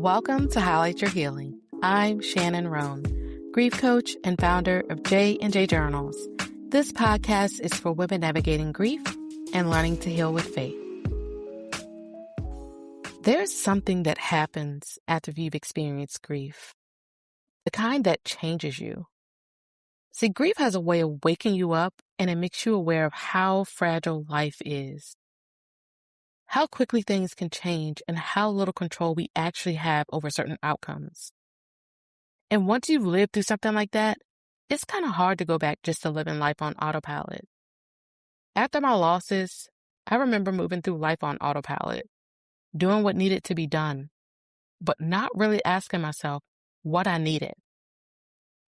Welcome to Highlight Your Healing. I'm Shannon Roane, grief coach and founder of J&J Journals. This podcast is for women navigating grief and learning to heal with faith. There's something that happens after you've experienced grief, the kind that changes you. See, grief has a way of waking you up, and it makes you aware of how fragile life is, how quickly things can change, and how little control we actually have over certain outcomes. And once you've lived through something like that, it's kind of hard to go back just to living life on autopilot. After my losses, I remember moving through life on autopilot, doing what needed to be done, but not really asking myself what I needed.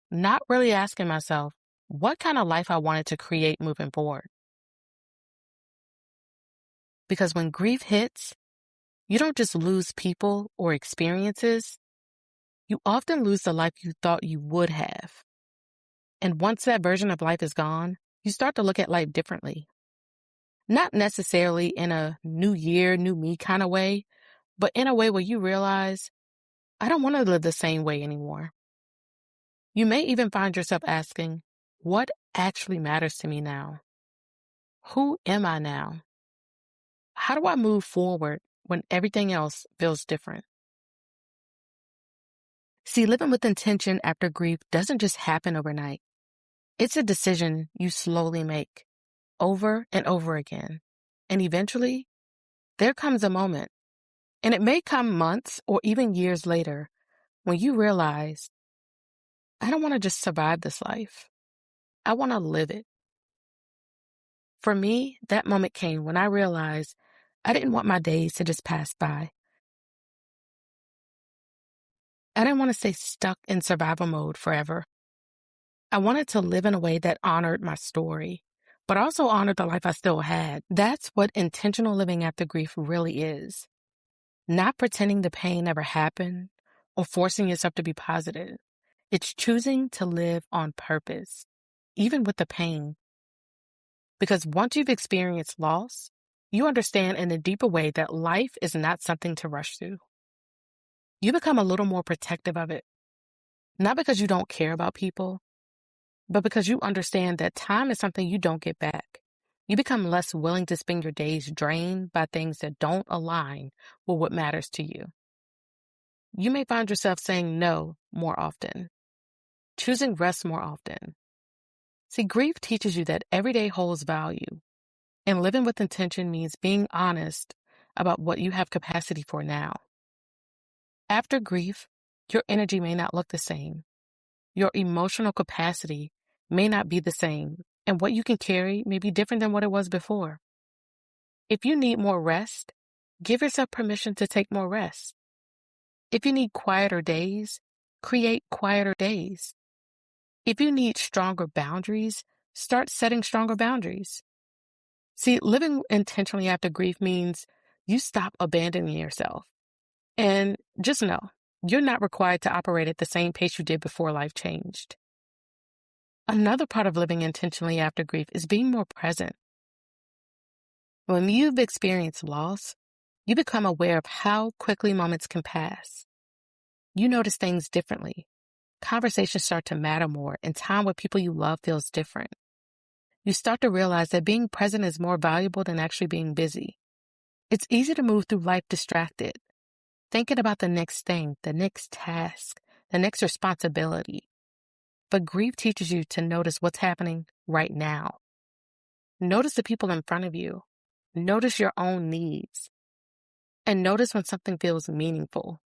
Not really asking myself what kind of life I wanted to create moving forward. Because when grief hits, you don't just lose people or experiences, you often lose the life you thought you would have. And once that version of life is gone, you start to look at life differently. Not necessarily in a new year, new me kind of way, but in a way where you realize, I don't want to live the same way anymore. You may even find yourself asking, what actually matters to me now? Who am I now? How do I move forward when everything else feels different? See, living with intention after grief doesn't just happen overnight. It's a decision you slowly make over and over again. And eventually, there comes a moment, and it may come months or even years later, when you realize, I don't want to just survive this life. I want to live it. For me, that moment came when I realized I didn't want my days to just pass by. I didn't want to stay stuck in survival mode forever. I wanted to live in a way that honored my story, but also honored the life I still had. That's what intentional living after grief really is. Not pretending the pain never happened or forcing yourself to be positive. It's choosing to live on purpose, even with the pain. Because once you've experienced loss, you understand in a deeper way that life is not something to rush through. You become a little more protective of it. Not because you don't care about people, but because you understand that time is something you don't get back. You become less willing to spend your days drained by things that don't align with what matters to you. You may find yourself saying no more often, choosing rest more often. See, grief teaches you that every day holds value, and living with intention means being honest about what you have capacity for now. After grief, your energy may not look the same. Your emotional capacity may not be the same, and what you can carry may be different than what it was before. If you need more rest, give yourself permission to take more rest. If you need quieter days, create quieter days. If you need stronger boundaries, start setting stronger boundaries. See, living intentionally after grief means you stop abandoning yourself. And just know, you're not required to operate at the same pace you did before life changed. Another part of living intentionally after grief is being more present. When you've experienced loss, you become aware of how quickly moments can pass. You notice things differently. Conversations start to matter more, and time with people you love feels different. You start to realize that being present is more valuable than actually being busy. It's easy to move through life distracted, thinking about the next thing, the next task, the next responsibility. But grief teaches you to notice what's happening right now. Notice the people in front of you. Notice your own needs. And notice when something feels meaningful.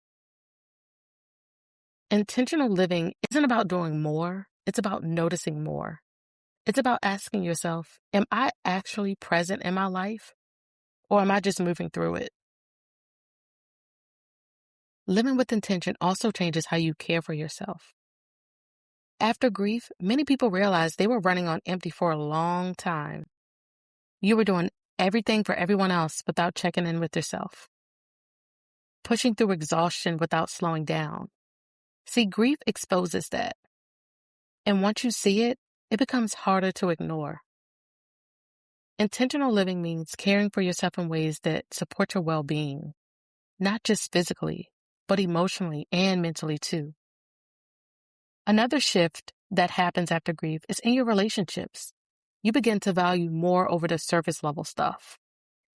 Intentional living isn't about doing more. It's about noticing more. It's about asking yourself, am I actually present in my life? Or am I just moving through it? Living with intention also changes how you care for yourself. After grief, many people realized they were running on empty for a long time. You were doing everything for everyone else without checking in with yourself. Pushing through exhaustion without slowing down. See, grief exposes that. And once you see it, it becomes harder to ignore. Intentional living means caring for yourself in ways that support your well-being, not just physically, but emotionally and mentally too. Another shift that happens after grief is in your relationships. You begin to value more over the surface level stuff.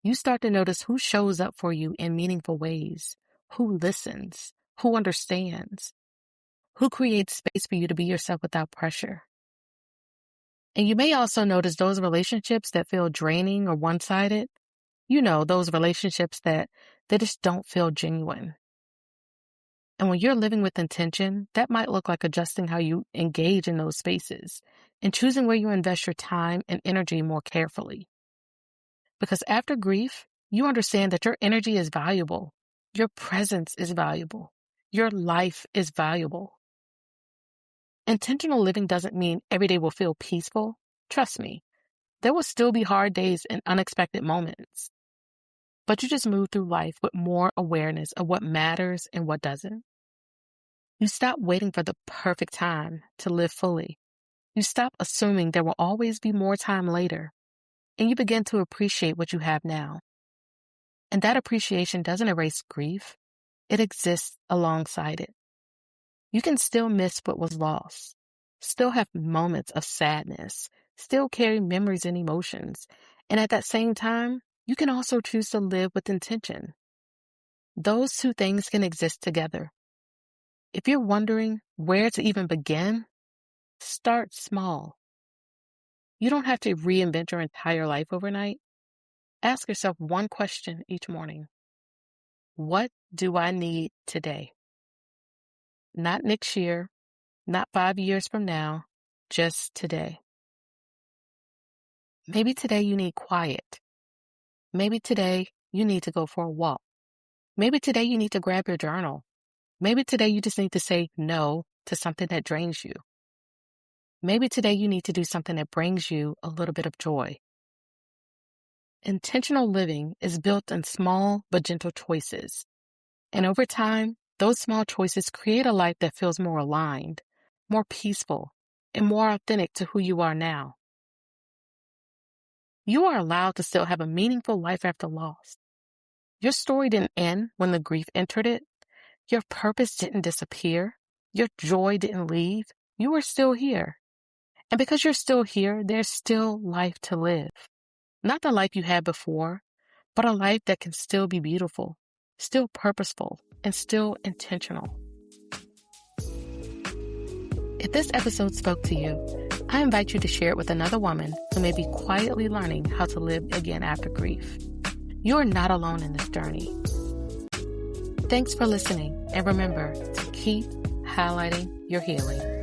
You start to notice who shows up for you in meaningful ways, who listens, who understands, who creates space for you to be yourself without pressure. And you may also notice those relationships that feel draining or one-sided. You know, those relationships that they just don't feel genuine. And when you're living with intention, that might look like adjusting how you engage in those spaces and choosing where you invest your time and energy more carefully. Because after grief, you understand that your energy is valuable. Your presence is valuable. Your life is valuable. Intentional living doesn't mean every day will feel peaceful. Trust me, there will still be hard days and unexpected moments. But you just move through life with more awareness of what matters and what doesn't. You stop waiting for the perfect time to live fully. You stop assuming there will always be more time later, and you begin to appreciate what you have now. And that appreciation doesn't erase grief. It exists alongside it. You can still miss what was lost, still have moments of sadness, still carry memories and emotions, and at that same time, you can also choose to live with intention. Those two things can exist together. If you're wondering where to even begin, start small. You don't have to reinvent your entire life overnight. Ask yourself one question each morning. What do I need today? Not next year, not 5 years from now, just today. Maybe today you need quiet. Maybe today you need to go for a walk. Maybe today you need to grab your journal. Maybe today you just need to say no to something that drains you. Maybe today you need to do something that brings you a little bit of joy. Intentional living is built in small but gentle choices. And over time, those small choices create a life that feels more aligned, more peaceful, and more authentic to who you are now. You are allowed to still have a meaningful life after loss. Your story didn't end when the grief entered it. Your purpose didn't disappear. Your joy didn't leave. You are still here. And because you're still here, there's still life to live. Not the life you had before, but a life that can still be beautiful, still purposeful, and still intentional. If this episode spoke to you, I invite you to share it with another woman who may be quietly learning how to live again after grief. You are not alone in this journey. Thanks for listening, and remember to keep highlighting your healing.